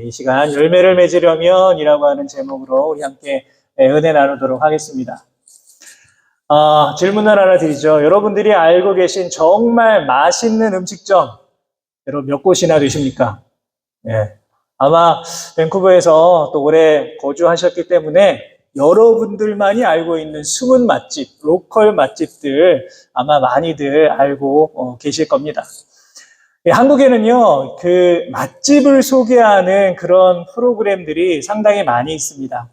이 시간 열매를 맺으려면이라고 하는 제목으로 우리 함께 은혜 나누도록 하겠습니다. 질문을 하나 드리죠. 여러분들이 알고 계신 정말 맛있는 음식점 여러분 몇 곳이나 되십니까? 예. 아마 밴쿠버에서 또 오래 거주하셨기 때문에 여러분들만이 알고 있는 숨은 맛집, 로컬 맛집들 아마 많이들 알고 계실 겁니다. 한국에는요, 그 맛집을 소개하는 그런 프로그램들이 상당히 많이 있습니다.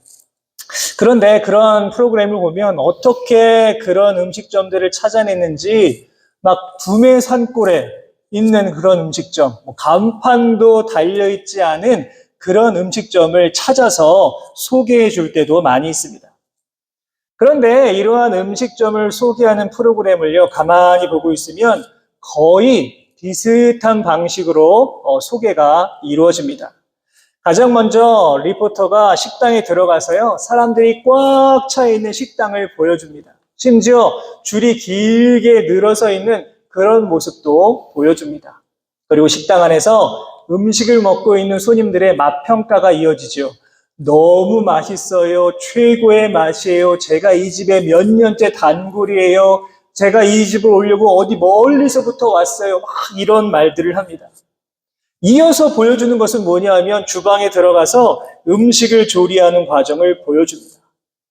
그런데 그런 프로그램을 보면 어떻게 그런 음식점들을 찾아냈는지 막 구매 산골에 있는 그런 음식점, 간판도 달려있지 않은 그런 음식점을 찾아서 소개해 줄 때도 많이 있습니다. 그런데 이러한 음식점을 소개하는 프로그램을요, 가만히 보고 있으면 거의 비슷한 방식으로 소개가 이루어집니다. 가장 먼저 리포터가 식당에 들어가서요, 사람들이 꽉 차 있는 식당을 보여줍니다. 심지어 줄이 길게 늘어서 있는 그런 모습도 보여줍니다. 그리고 식당 안에서 음식을 먹고 있는 손님들의 맛평가가 이어지죠. 너무 맛있어요. 최고의 맛이에요. 제가 이 집에 몇 년째 단골이에요. 제가 이 집을 오려고 어디 멀리서부터 왔어요. 막 이런 말들을 합니다. 이어서 보여주는 것은 뭐냐 하면 주방에 들어가서 음식을 조리하는 과정을 보여줍니다.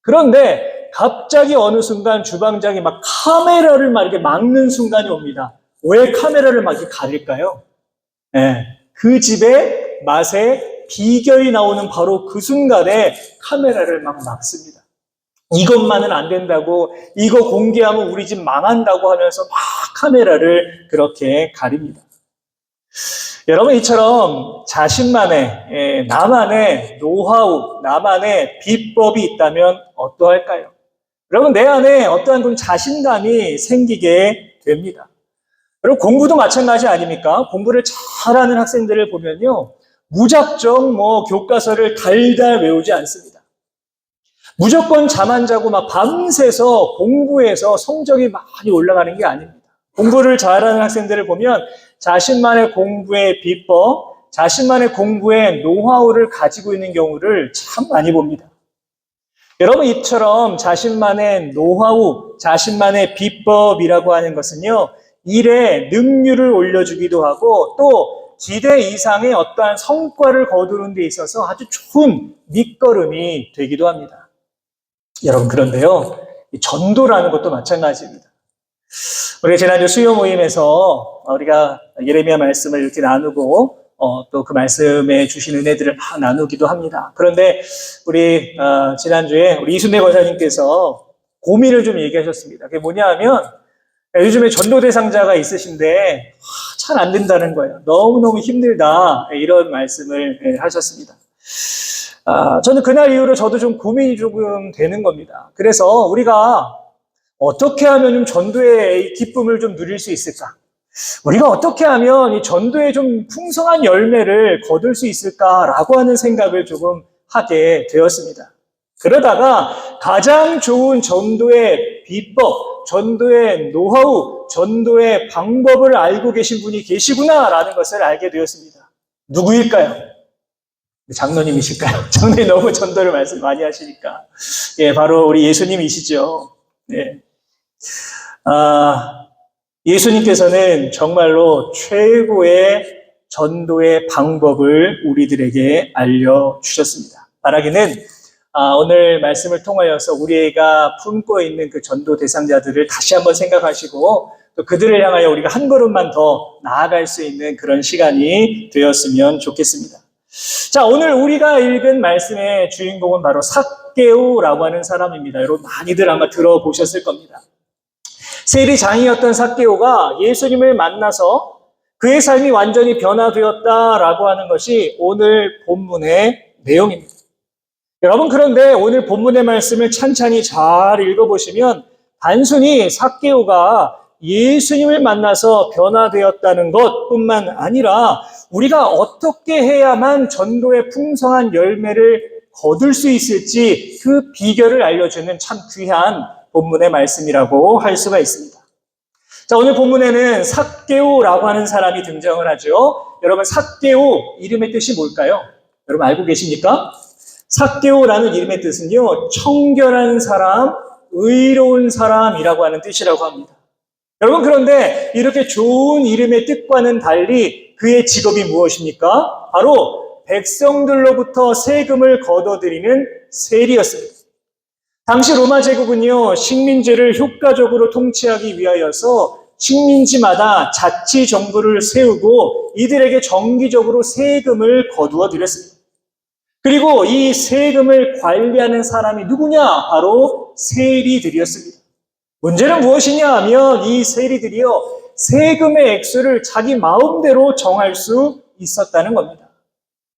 그런데 갑자기 어느 순간 주방장이 막 카메라를 막 이렇게 막는 순간이 옵니다. 왜 카메라를 막 이렇게 가릴까요? 네, 그 집의 맛의 비결이 나오는 바로 그 순간에 카메라를 막 막습니다. 이것만은 안 된다고, 이거 공개하면 우리 집 망한다고 하면서 막 카메라를 그렇게 가립니다. 여러분, 이처럼 자신만의, 나만의 노하우, 나만의 비법이 있다면 어떠할까요? 여러분, 내 안에 어떠한 그런 자신감이 생기게 됩니다. 여러분, 공부도 마찬가지 아닙니까? 공부를 잘하는 학생들을 보면요, 무작정 교과서를 달달 외우지 않습니다. 무조건 잠 안 자고 막 밤새서 공부해서 성적이 많이 올라가는 게 아닙니다. 공부를 잘하는 학생들을 보면 자신만의 공부의 비법, 자신만의 공부의 노하우를 가지고 있는 경우를 참 많이 봅니다. 여러분, 이처럼 자신만의 노하우, 자신만의 비법이라고 하는 것은요, 일의 능률을 올려주기도 하고 또 기대 이상의 어떠한 성과를 거두는 데 있어서 아주 좋은 밑거름이 되기도 합니다. 여러분, 그런데요, 전도라는 것도 마찬가지입니다. 우리 지난주 수요 모임에서 우리가 예레미야 말씀을 이렇게 나누고 또 그 말씀에 주신 은혜들을 막 나누기도 합니다. 그런데 우리 지난주에 우리 이순대 권사님께서 고민을 좀 얘기하셨습니다. 그게 뭐냐 하면 요즘에 전도 대상자가 있으신데 잘 안 된다는 거예요. 너무너무 힘들다, 이런 말씀을 하셨습니다. 저는 그날 이후로 저도 좀 고민이 조금 되는 겁니다. 그래서 우리가 어떻게 하면 좀 전도의 기쁨을 좀 누릴 수 있을까? 우리가 어떻게 하면 이 전도의 좀 풍성한 열매를 거둘 수 있을까라고 하는 생각을 조금 하게 되었습니다. 그러다가 가장 좋은 전도의 비법, 전도의 노하우, 전도의 방법을 알고 계신 분이 계시구나라는 것을 알게 되었습니다. 누구일까요? 장로님이실까요? 장로님 너무 전도를 말씀 많이 하시니까. 예, 바로 우리 예수님이시죠. 예. 예수님께서는 정말로 최고의 전도의 방법을 우리들에게 알려주셨습니다. 말하기는 오늘 말씀을 통하여서 우리가 품고 있는 그 전도 대상자들을 다시 한번 생각하시고 또 그들을 향하여 우리가 한 걸음만 더 나아갈 수 있는 그런 시간이 되었으면 좋겠습니다. 자, 오늘 우리가 읽은 말씀의 주인공은 바로 삭개오라고 하는 사람입니다. 여러분 많이들 아마 들어보셨을 겁니다. 세리장이었던 삭개오가 예수님을 만나서 그의 삶이 완전히 변화되었다라고 하는 것이 오늘 본문의 내용입니다. 여러분, 그런데 오늘 본문의 말씀을 찬찬히 잘 읽어보시면 단순히 삭개오가 예수님을 만나서 변화되었다는 것뿐만 아니라 우리가 어떻게 해야만 전도의 풍성한 열매를 거둘 수 있을지 그 비결을 알려주는 참 귀한 본문의 말씀이라고 할 수가 있습니다. 자, 오늘 본문에는 삭개오라고 하는 사람이 등장을 하죠. 여러분, 삭개오 이름의 뜻이 뭘까요? 여러분 알고 계십니까? 삭개오라는 이름의 뜻은요, 청결한 사람, 의로운 사람이라고 하는 뜻이라고 합니다. 여러분, 그런데 이렇게 좋은 이름의 뜻과는 달리 그의 직업이 무엇입니까? 바로 백성들로부터 세금을 걷어들이는 세리였습니다. 당시 로마 제국은요, 식민지를 효과적으로 통치하기 위하여서 식민지마다 자치 정부를 세우고 이들에게 정기적으로 세금을 거두어 드렸습니다. 그리고 이 세금을 관리하는 사람이 누구냐? 바로 세리들이었습니다. 문제는 무엇이냐 하면 이 세리들이요, 세금의 액수를 자기 마음대로 정할 수 있었다는 겁니다.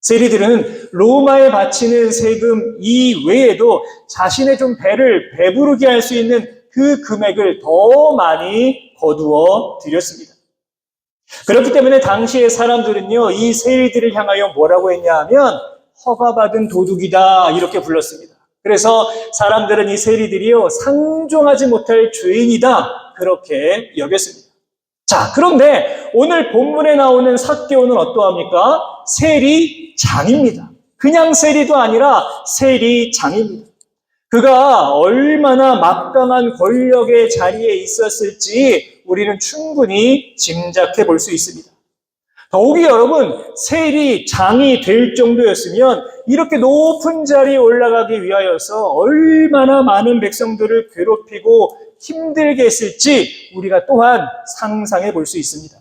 세리들은 로마에 바치는 세금 이외에도 자신의 좀 배를 배부르게 할 수 있는 그 금액을 더 많이 거두어 드렸습니다. 그렇기 때문에 당시의 사람들은요, 이 세리들을 향하여 뭐라고 했냐 하면 허가받은 도둑이다 이렇게 불렀습니다. 그래서 사람들은 이 세리들이요, 상종하지 못할 죄인이다 그렇게 여겼습니다. 자, 그런데 오늘 본문에 나오는 삭개오는 어떠합니까? 세리장입니다. 그냥 세리도 아니라 세리장입니다. 그가 얼마나 막강한 권력의 자리에 있었을지 우리는 충분히 짐작해 볼 수 있습니다. 더욱이 여러분, 세리장이 될 정도였으면 이렇게 높은 자리에 올라가기 위하여서 얼마나 많은 백성들을 괴롭히고 힘들게 했을지 우리가 또한 상상해 볼 수 있습니다.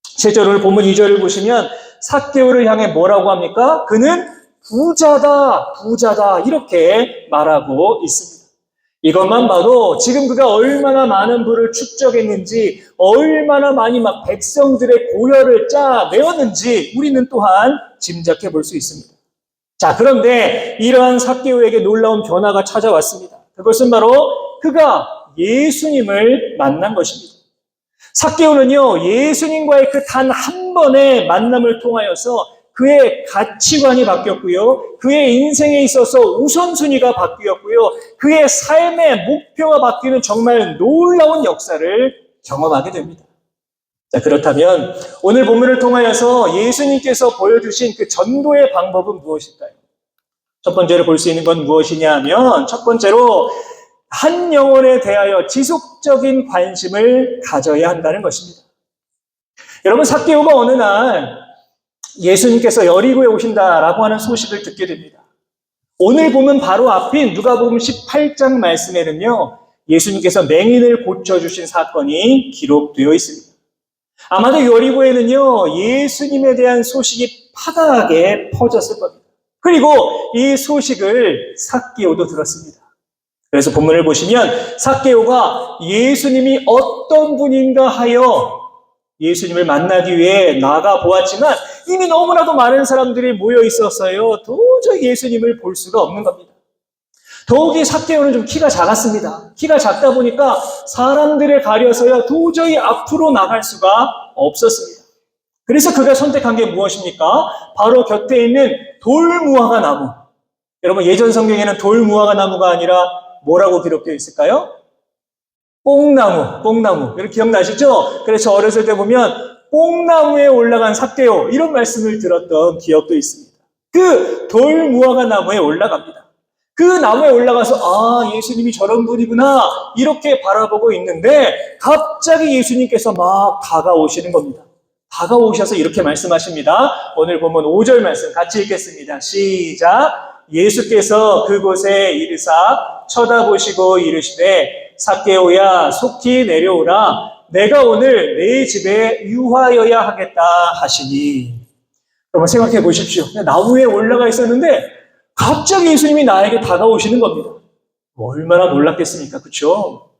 실제로 본문 2절을 보시면 삭개오를 향해 뭐라고 합니까? 그는 부자다, 부자다 이렇게 말하고 있습니다. 이것만 봐도 지금 그가 얼마나 많은 부를 축적했는지, 얼마나 많이 막 백성들의 고혈을 짜내었는지 우리는 또한 짐작해 볼 수 있습니다. 자, 그런데 이러한 삭개오에게 놀라운 변화가 찾아왔습니다. 그것은 바로 그가 예수님을 만난 것입니다. 삭개오는요, 예수님과의 그 단 한 번의 만남을 통하여서 그의 가치관이 바뀌었고요, 그의 인생에 있어서 우선순위가 바뀌었고요, 그의 삶의 목표가 바뀌는 정말 놀라운 역사를 경험하게 됩니다. 자, 그렇다면 오늘 본문을 통하여서 예수님께서 보여주신 그 전도의 방법은 무엇일까요? 첫 번째로 볼 수 있는 건 무엇이냐 하면, 첫 번째로 한 영혼에 대하여 지속적인 관심을 가져야 한다는 것입니다. 여러분, 삭개오가 어느 날 예수님께서 여리고에 오신다라고 하는 소식을 듣게 됩니다. 오늘 보면 바로 앞인 누가복음 18장 말씀에는요, 예수님께서 맹인을 고쳐주신 사건이 기록되어 있습니다. 아마도 여리고에는요, 예수님에 대한 소식이 파다하게 퍼졌을 겁니다. 그리고 이 소식을 삭개오도 들었습니다. 그래서 본문을 보시면 삭개오가 예수님이 어떤 분인가 하여 예수님을 만나기 위해 나가 보았지만 이미 너무나도 많은 사람들이 모여 있었어요. 도저히 예수님을 볼 수가 없는 겁니다. 더욱이 삭개오는 좀 키가 작았습니다. 키가 작다 보니까 사람들에 가려서야 도저히 앞으로 나갈 수가 없었습니다. 그래서 그가 선택한 게 무엇입니까? 바로 곁에 있는 돌무화과 나무. 여러분, 예전 성경에는 돌무화과 나무가 아니라 뭐라고 기록되어 있을까요? 뽕나무. 이렇게 기억나시죠? 그래서 어렸을 때 보면 뽕나무에 올라간 삭개오 이런 말씀을 들었던 기억도 있습니다. 그 돌무화과 나무에 올라갑니다. 그 나무에 올라가서 아, 예수님이 저런 분이구나 이렇게 바라보고 있는데 갑자기 예수님께서 막 다가오시는 겁니다. 다가오셔서 이렇게 말씀하십니다. 오늘 보면 5절 말씀 같이 읽겠습니다. 시작. 예수께서 그곳에 이르사 쳐다보시고 이르시되 삭개오야 속히 내려오라 내가 오늘 내 집에 유하여야 하겠다 하시니. 여러분 생각해 보십시오. 나무에 올라가 있었는데 갑자기 예수님이 나에게 다가오시는 겁니다. 얼마나 놀랐겠습니까? 그렇죠?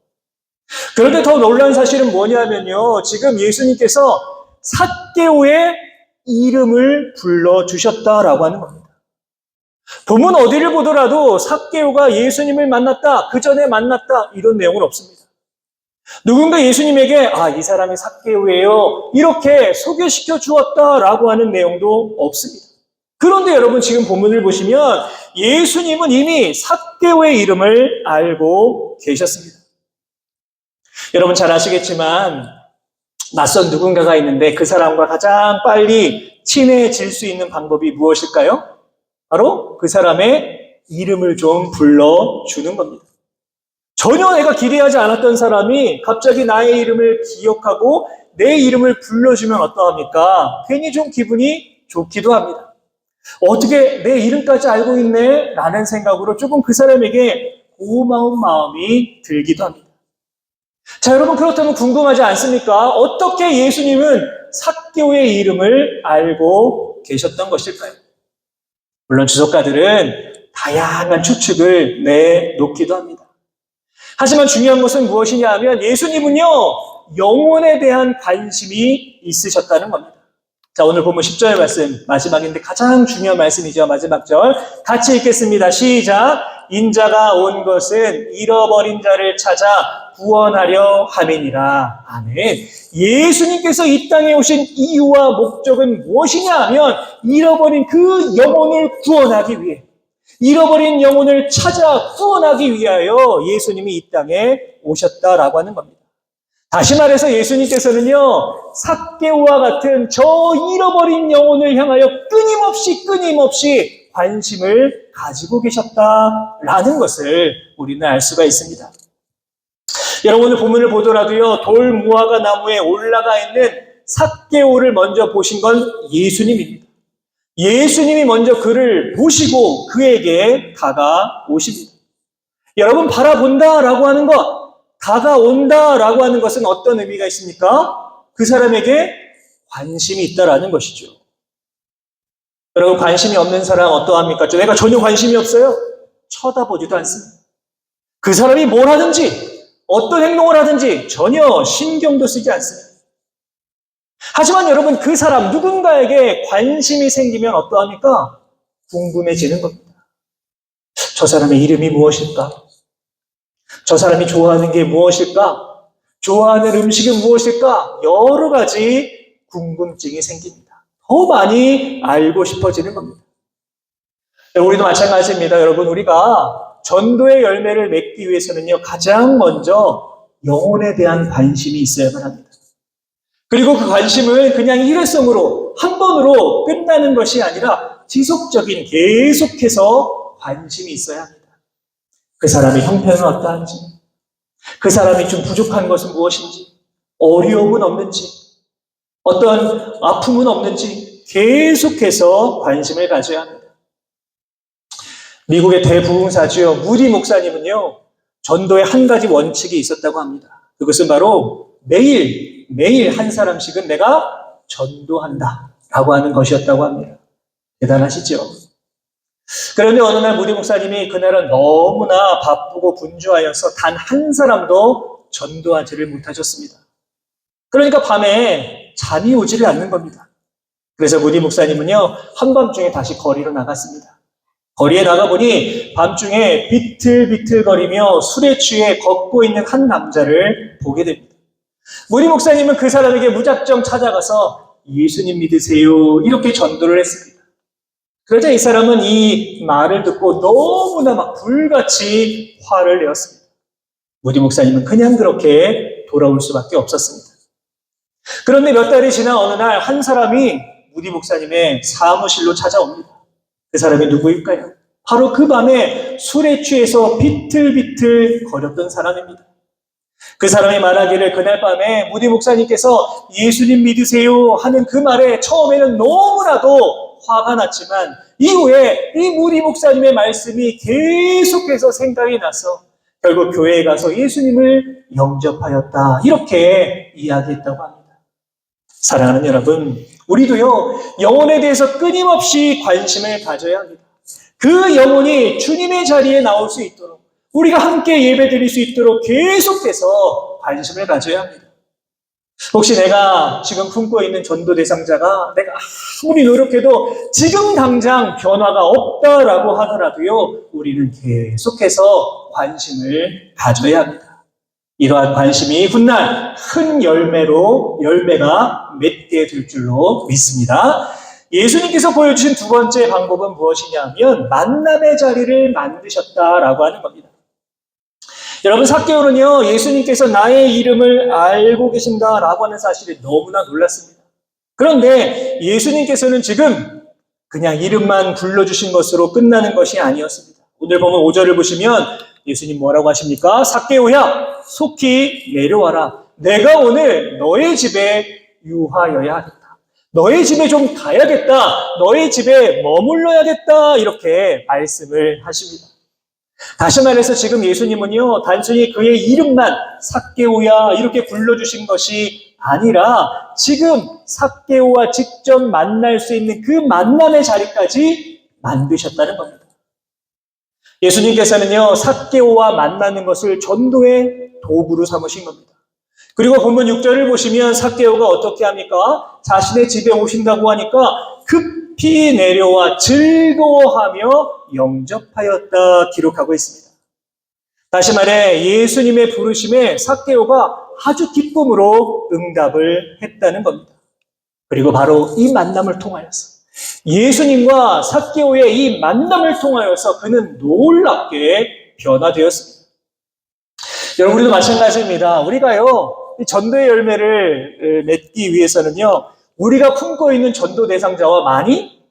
그런데 더 놀란 사실은 뭐냐면요, 지금 예수님께서 삭개오의 이름을 불러주셨다라고 하는 겁니다. 본문 어디를 보더라도 삭개오가 예수님을 만났다, 그 전에 만났다 이런 내용은 없습니다. 누군가 예수님에게 아, 이 사람이 삭개오예요 이렇게 소개시켜 주었다라고 하는 내용도 없습니다. 그런데 여러분 지금 본문을 보시면 예수님은 이미 삭개오의 이름을 알고 계셨습니다. 여러분 잘 아시겠지만 낯선 누군가가 있는데 그 사람과 가장 빨리 친해질 수 있는 방법이 무엇일까요? 바로 그 사람의 이름을 좀 불러주는 겁니다. 전혀 내가 기대하지 않았던 사람이 갑자기 나의 이름을 기억하고 내 이름을 불러주면 어떠합니까? 괜히 좀 기분이 좋기도 합니다. 어떻게 내 이름까지 알고 있네? 라는 생각으로 조금 그 사람에게 고마운 마음이 들기도 합니다. 자, 여러분, 그렇다면 궁금하지 않습니까? 어떻게 예수님은 삭개오의 이름을 알고 계셨던 것일까요? 물론 주석가들은 다양한 추측을 내놓기도 합니다. 하지만 중요한 것은 무엇이냐 하면 예수님은요, 영혼에 대한 관심이 있으셨다는 겁니다. 자, 오늘 본문 10절 말씀, 마지막인데 가장 중요한 말씀이죠. 마지막 절. 같이 읽겠습니다. 시작. 인자가 온 것은 잃어버린 자를 찾아 구원하려 함이니라. 아멘. 예수님께서 이 땅에 오신 이유와 목적은 무엇이냐 하면 잃어버린 그 영혼을 구원하기 위해, 잃어버린 영혼을 찾아 구원하기 위하여 예수님이 이 땅에 오셨다라고 하는 겁니다. 다시 말해서 예수님께서는요, 삭개오와 같은 저 잃어버린 영혼을 향하여 끊임없이 관심을 가지고 계셨다라는 것을 우리는 알 수가 있습니다. 여러분, 오늘 본문을 보더라도요, 돌무화과 나무에 올라가 있는 삭개오를 먼저 보신 건 예수님입니다. 예수님이 먼저 그를 보시고 그에게 다가오십니다. 여러분, 바라본다라고 하는 것, 다가온다라고 하는 것은 어떤 의미가 있습니까? 그 사람에게 관심이 있다라는 것이죠. 여러분, 관심이 없는 사람 어떠합니까? 내가 전혀 관심이 없어요. 쳐다보지도 않습니다. 그 사람이 뭘 하든지, 어떤 행동을 하든지 전혀 신경도 쓰지 않습니다. 하지만 여러분, 그 사람 누군가에게 관심이 생기면 어떠합니까? 궁금해지는 겁니다. 저 사람의 이름이 무엇일까? 저 사람이 좋아하는 게 무엇일까? 좋아하는 음식은 무엇일까? 여러 가지 궁금증이 생깁니다. 더 많이 알고 싶어지는 겁니다. 우리도 마찬가지입니다. 여러분, 우리가 전도의 열매를 맺기 위해서는요, 가장 먼저 영혼에 대한 관심이 있어야만 합니다. 그리고 그 관심은 그냥 일회성으로, 한 번으로 끝나는 것이 아니라 지속적인, 계속해서 관심이 있어야 합니다. 그 사람의 형편은 어떠한지, 그 사람이 좀 부족한 것은 무엇인지, 어려움은 없는지, 어떤 아픔은 없는지 계속해서 관심을 가져야 합니다. 미국의 대부흥사죠. 무디 목사님은요, 전도에 한 가지 원칙이 있었다고 합니다. 그것은 바로 매일 한 사람씩은 내가 전도한다 라고 하는 것이었다고 합니다. 대단하시죠? 그런데 어느 날 무디 목사님이 그날은 너무나 바쁘고 분주하여서 단 한 사람도 전도하지를 못하셨습니다. 그러니까 밤에 잠이 오지를 않는 겁니다. 그래서 무디 목사님은요, 한밤중에 다시 거리로 나갔습니다. 거리에 나가보니 밤중에 비틀비틀거리며 술에 취해 걷고 있는 한 남자를 보게 됩니다. 무디 목사님은 그 사람에게 무작정 찾아가서 예수님 믿으세요, 이렇게 전도를 했습니다. 그러자 이 사람은 이 말을 듣고 너무나 막 불같이 화를 내었습니다. 무디 목사님은 그냥 그렇게 돌아올 수밖에 없었습니다. 그런데 몇 달이 지나 어느 날 한 사람이 무디 목사님의 사무실로 찾아옵니다. 그 사람이 누구일까요? 바로 그 밤에 술에 취해서 비틀비틀 거렸던 사람입니다. 그 사람이 말하기를 그날 밤에 무디 목사님께서 예수님 믿으세요 하는 그 말에 처음에는 너무나도 화가 났지만 이후에 이 무디 목사님의 말씀이 계속해서 생각이 나서 결국 교회에 가서 예수님을 영접하였다, 이렇게 이야기했다고 합니다. 사랑하는 여러분, 우리도요, 영혼에 대해서 끊임없이 관심을 가져야 합니다. 그 영혼이 주님의 자리에 나올 수 있도록, 우리가 함께 예배드릴 수 있도록 계속해서 관심을 가져야 합니다. 혹시 내가 지금 품고 있는 전도 대상자가 내가 아무리 노력해도 지금 당장 변화가 없다라고 하더라도요, 우리는 계속해서 관심을 가져야 합니다. 이러한 관심이 훗날 큰 열매가 맺게 될 줄로 믿습니다. 예수님께서 보여주신 두 번째 방법은 무엇이냐면 만남의 자리를 만드셨다라고 하는 겁니다. 여러분, 삭개오는요, 예수님께서 나의 이름을 알고 계신다라고 하는 사실에 너무나 놀랐습니다. 그런데 예수님께서는 지금 그냥 이름만 불러주신 것으로 끝나는 것이 아니었습니다. 오늘 보면 5절을 보시면 예수님 뭐라고 하십니까? 삭개오야, 속히 내려와라. 내가 오늘 너의 집에 유하여야 하겠다. 너의 집에 좀 가야겠다. 너의 집에 머물러야겠다. 이렇게 말씀을 하십니다. 다시 말해서 지금 예수님은요, 단순히 그의 이름만 삭개오야 이렇게 불러주신 것이 아니라 지금 삭개오와 직접 만날 수 있는 그 만남의 자리까지 만드셨다는 겁니다. 예수님께서는요, 삭개오와 만나는 것을 전도의 도구로 삼으신 겁니다. 그리고 본문 6절을 보시면 삭개오가 어떻게 합니까? 자신의 집에 오신다고 하니까 급히 내려와 즐거워하며 영접하였다 기록하고 있습니다. 다시 말해 예수님의 부르심에 삭개오가 아주 기쁨으로 응답을 했다는 겁니다. 그리고 바로 이 만남을 통하여서 예수님과 삭개오의 이 만남을 통하여서 그는 놀랍게 변화되었습니다. 여러분, 우리도 마찬가지입니다. 우리가요, 이 전도의 열매를 맺기 위해서는요, 우리가 품고 있는 전도 대상자와 많이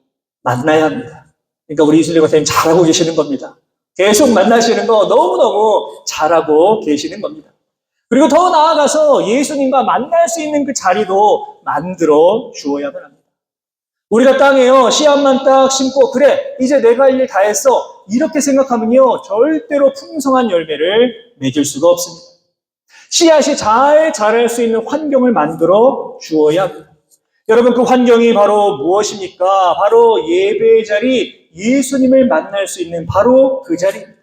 만나야 합니다. 그러니까 우리 이슬리 권사님 잘하고 계시는 겁니다. 계속 만나시는 거 너무너무 잘하고 계시는 겁니다. 그리고 더 나아가서 예수님과 만날 수 있는 그 자리도 만들어 주어야만 합니다. 우리가 땅에요, 씨앗만 딱 심고, 그래, 이제 내가 할 일 다 했어. 이렇게 생각하면요, 절대로 풍성한 열매를 맺을 수가 없습니다. 씨앗이 잘 자랄 수 있는 환경을 만들어 주어야 합니다. 여러분, 그 환경이 바로 무엇입니까? 바로 예배의 자리, 예수님을 만날 수 있는 바로 그 자리입니다.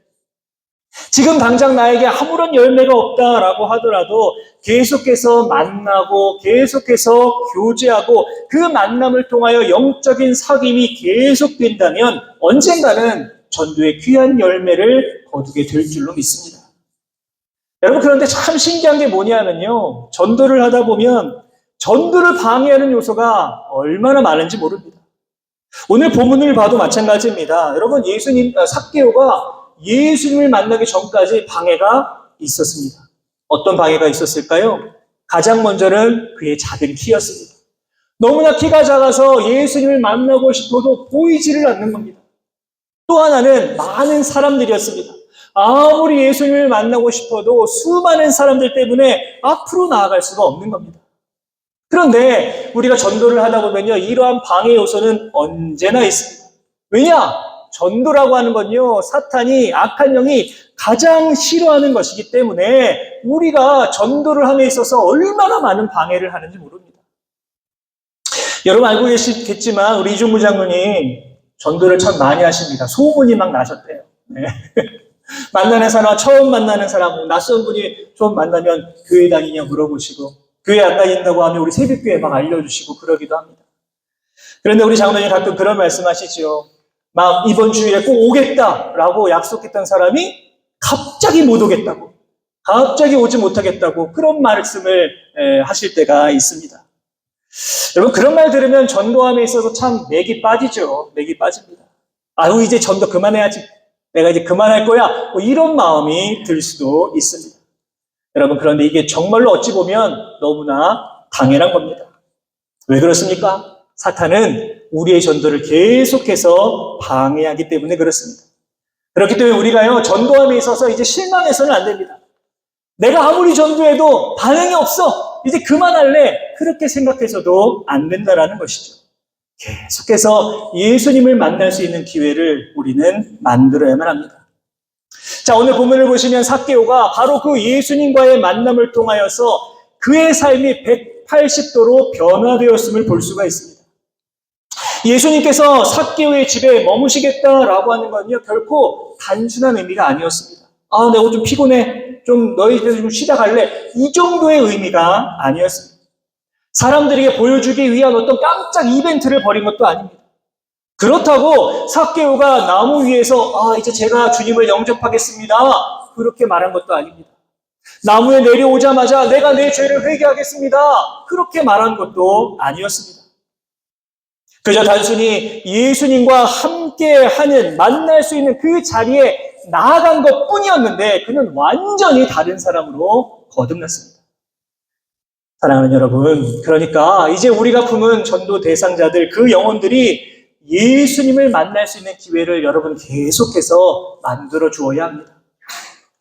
지금 당장 나에게 아무런 열매가 없다라고 하더라도 계속해서 만나고 계속해서 교제하고 그 만남을 통하여 영적인 사귐이 계속된다면 언젠가는 전도의 귀한 열매를 거두게 될 줄로 믿습니다. 여러분, 그런데 참 신기한 게 뭐냐면요, 전도를 하다 보면 전도를 방해하는 요소가 얼마나 많은지 모릅니다. 오늘 본문을 봐도 마찬가지입니다. 여러분, 삭개오가 예수님을 만나기 전까지 방해가 있었습니다. 어떤 방해가 있었을까요? 가장 먼저는 그의 작은 키였습니다. 너무나 키가 작아서 예수님을 만나고 싶어도 보이지를 않는 겁니다. 또 하나는 많은 사람들이었습니다. 아무리 예수님을 만나고 싶어도 수많은 사람들 때문에 앞으로 나아갈 수가 없는 겁니다. 그런데 우리가 전도를 하다 보면요, 이러한 방해 요소는 언제나 있습니다. 왜냐? 전도라고 하는 건요, 사탄이, 악한 영이 가장 싫어하는 것이기 때문에 우리가 전도를 함에 있어서 얼마나 많은 방해를 하는지 모릅니다. 여러분 알고 계시겠지만 우리 이중구 장로님 전도를 참 많이 하십니다. 소문이 막 나셨대요. 네. 만나는 사람, 처음 만나는 사람, 낯선 분이 처음 만나면 교회 다니냐 물어보시고, 교회 안 다닌다고 하면 우리 새벽교회 막 알려주시고 그러기도 합니다. 그런데 우리 장로님 가끔 그런 말씀하시죠. 막 이번 주일에 꼭 오겠다라고 약속했던 사람이 갑자기 못 오겠다고, 갑자기 오지 못하겠다고 그런 말씀을 하실 때가 있습니다. 여러분, 그런 말 들으면 전도함에 있어서 참 맥이 빠지죠. 맥이 빠집니다. 아유, 이제 전도 그만해야지. 내가 이제 그만할 거야. 뭐 이런 마음이 들 수도 있습니다. 여러분, 그런데 이게 정말로 어찌 보면 너무나 당연한 겁니다. 왜 그렇습니까? 사탄은 우리의 전도를 계속해서 방해하기 때문에 그렇습니다. 그렇기 때문에 우리가요, 전도함에 있어서 이제 실망해서는 안 됩니다. 내가 아무리 전도해도 반응이 없어. 이제 그만할래. 그렇게 생각해서도 안 된다라는 것이죠. 계속해서 예수님을 만날 수 있는 기회를 우리는 만들어야만 합니다. 자, 오늘 본문을 보시면 삭개오가 바로 그 예수님과의 만남을 통하여서 그의 삶이 180도로 변화되었음을 볼 수가 있습니다. 예수님께서 삭개오의 집에 머무시겠다라고 하는 건요, 결코 단순한 의미가 아니었습니다. 아, 내가 좀 피곤해. 좀 너희 집에서 좀 쉬다 갈래. 이 정도의 의미가 아니었습니다. 사람들에게 보여주기 위한 어떤 깜짝 이벤트를 벌인 것도 아닙니다. 그렇다고 삭개오가 나무 위에서 이제 제가 주님을 영접하겠습니다. 그렇게 말한 것도 아닙니다. 나무에 내려오자마자 내가 내 죄를 회개하겠습니다. 그렇게 말한 것도 아니었습니다. 그저 단순히 예수님과 함께하는, 만날 수 있는 그 자리에 나아간 것뿐이었는데 그는 완전히 다른 사람으로 거듭났습니다. 사랑하는 여러분, 그러니까 이제 우리가 품은 전도 대상자들, 그 영혼들이 예수님을 만날 수 있는 기회를 여러분 계속해서 만들어 주어야 합니다.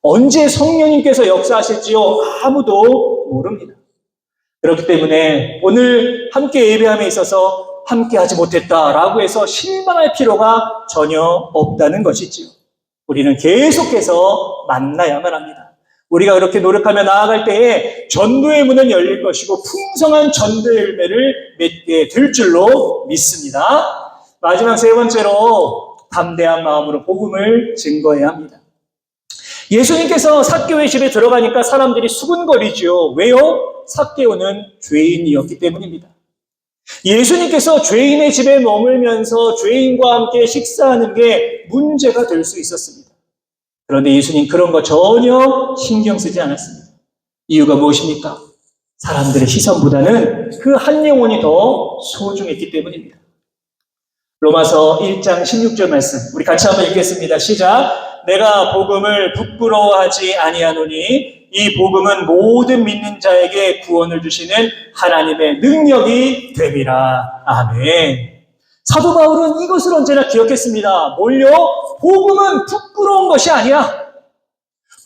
언제 성령님께서 역사하실지요? 아무도 모릅니다. 그렇기 때문에 오늘 함께 예배함에 있어서 함께 하지 못했다라고 해서 실망할 필요가 전혀 없다는 것이지요. 우리는 계속해서 만나야만 합니다. 우리가 그렇게 노력하며 나아갈 때에 전도의 문은 열릴 것이고 풍성한 전도의 열매를 맺게 될 줄로 믿습니다. 마지막 세 번째로 담대한 마음으로 복음을 증거해야 합니다. 예수님께서 삭개오의 집에 들어가니까 사람들이 수군거리죠. 왜요? 삭개오는 죄인이었기 때문입니다. 예수님께서 죄인의 집에 머물면서 죄인과 함께 식사하는 게 문제가 될 수 있었습니다. 그런데 예수님 그런 거 전혀 신경 쓰지 않았습니다. 이유가 무엇입니까? 사람들의 시선보다는 그 한 영혼이 더 소중했기 때문입니다. 로마서 1장 16절 말씀 우리 같이 한번 읽겠습니다. 시작. 내가 복음을 부끄러워하지 아니하노니 이 복음은 모든 믿는 자에게 구원을 주시는 하나님의 능력이 됨이라. 아멘. 사도 바울은 이것을 언제나 기억했습니다. 뭘요? 복음은 부끄러운 것이 아니야.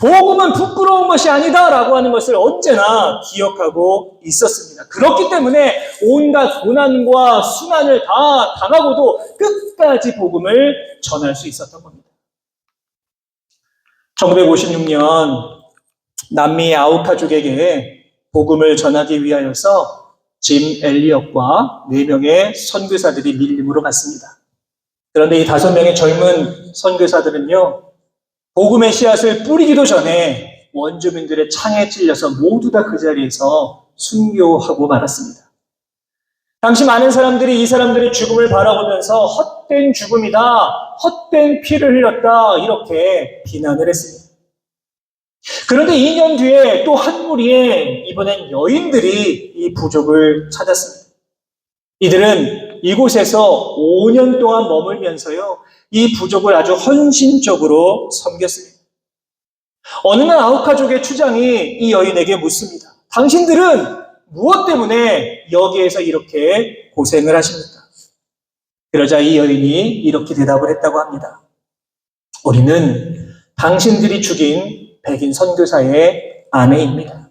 복음은 부끄러운 것이 아니다라고 하는 것을 언제나 기억하고 있었습니다. 그렇기 때문에 온갖 고난과 순환을 다 당하고도 끝까지 복음을 전할 수 있었던 겁니다. 1956년 남미 아우카족에게 복음을 전하기 위하여서 짐 엘리엇과 4명의 선교사들이 밀림으로 갔습니다. 그런데 이 5명의 젊은 선교사들은요, 복음의 씨앗을 뿌리기도 전에 원주민들의 창에 찔려서 모두 다 그 자리에서 순교하고 말았습니다. 당시 많은 사람들이 이 사람들의 죽음을 바라보면서 헛된 죽음이다, 헛된 피를 흘렸다 이렇게 비난을 했습니다. 그런데 2년 뒤에 또 한 무리의 이번엔 여인들이 이 부족을 찾았습니다. 이들은 이곳에서 5년 동안 머물면서요, 이 부족을 아주 헌신적으로 섬겼습니다. 어느 날 아우카족의 추장이 이 여인에게 묻습니다. 당신들은 무엇 때문에 여기에서 이렇게 고생을 하십니까? 그러자 이 여인이 이렇게 대답을 했다고 합니다. 우리는 당신들이 죽인 백인 선교사의 아내입니다.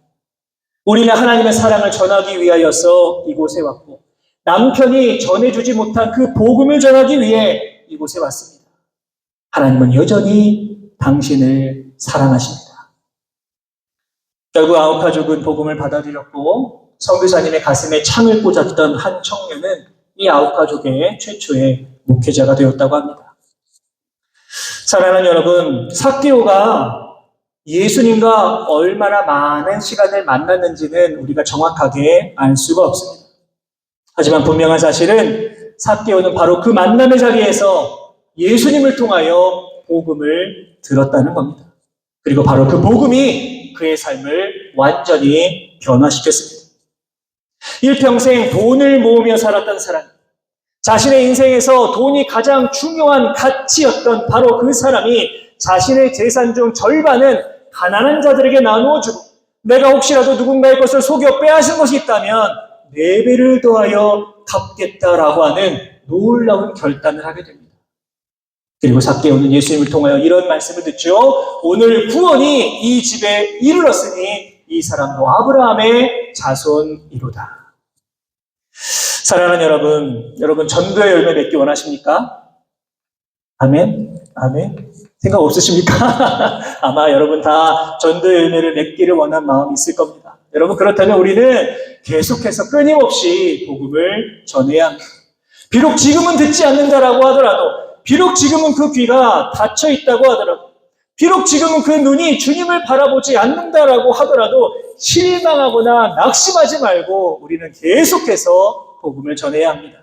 우리는 하나님의 사랑을 전하기 위하여서 이곳에 왔고 남편이 전해주지 못한 그 복음을 전하기 위해 이곳에 왔습니다. 하나님은 여전히 당신을 사랑하십니다. 결국 아우카족은 복음을 받아들였고 선교사님의 가슴에 창을 꽂았던 한 청년은 이 아우카족의 최초의 목회자가 되었다고 합니다. 사랑하는 여러분, 삭개오가 예수님과 얼마나 많은 시간을 만났는지는 우리가 정확하게 알 수가 없습니다. 하지만 분명한 사실은 삭개오는 바로 그 만남의 자리에서 예수님을 통하여 복음을 들었다는 겁니다. 그리고 바로 그 복음이 그의 삶을 완전히 변화시켰습니다. 일평생 돈을 모으며 살았던 사람, 자신의 인생에서 돈이 가장 중요한 가치였던 바로 그 사람이 자신의 재산 중 절반은 가난한 자들에게 나누어주고 내가 혹시라도 누군가의 것을 속여 빼앗은 것이 있다면 4배를 더하여 갚겠다라고 하는 놀라운 결단을 하게 됩니다. 그리고 삭개오는 예수님을 통하여 이런 말씀을 듣죠. 오늘 구원이 이 집에 이르렀으니 이 사람도 아브라함의 자손이로다. 사랑하는 여러분 전도의 열매 맺기 원하십니까? 아멘? 아멘? 생각 없으십니까? 아마 여러분 다 전도의 열매를 맺기를 원한 마음이 있을 겁니다. 여러분 그렇다면 우리는 계속해서 끊임없이 복음을 전해야 합니다. 비록 지금은 듣지 않는다라고 하더라도, 비록 지금은 그 귀가 닫혀 있다고 하더라도, 비록 지금은 그 눈이 주님을 바라보지 않는다라고 하더라도 실망하거나 낙심하지 말고 우리는 계속해서 복음을 전해야 합니다.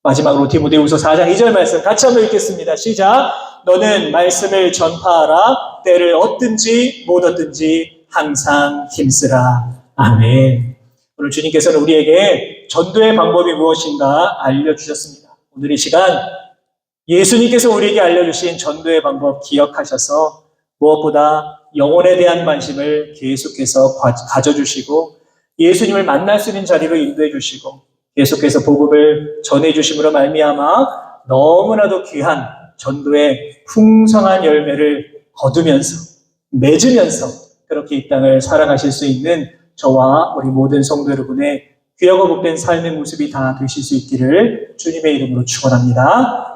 마지막으로 디모데후서 4장 2절 말씀 같이 한번 읽겠습니다. 시작. 너는 말씀을 전파하라. 때를 얻든지 못 얻든지 항상 힘쓰라. 아멘. 오늘 주님께서는 우리에게 전도의 방법이 무엇인가 알려주셨습니다. 오늘 이 시간 예수님께서 우리에게 알려주신 전도의 방법 기억하셔서 무엇보다 영혼에 대한 관심을 계속해서 가져주시고 예수님을 만날 수 있는 자리로 인도해 주시고 계속해서 복음을 전해 주심으로 말미암아 너무나도 귀한 전도의 풍성한 열매를 거두면서 맺으면서 그렇게 이 땅을 살아가실 수 있는 저와 우리 모든 성도 여러분의 귀하고 복된 삶의 모습이 다 되실 수 있기를 주님의 이름으로 축원합니다.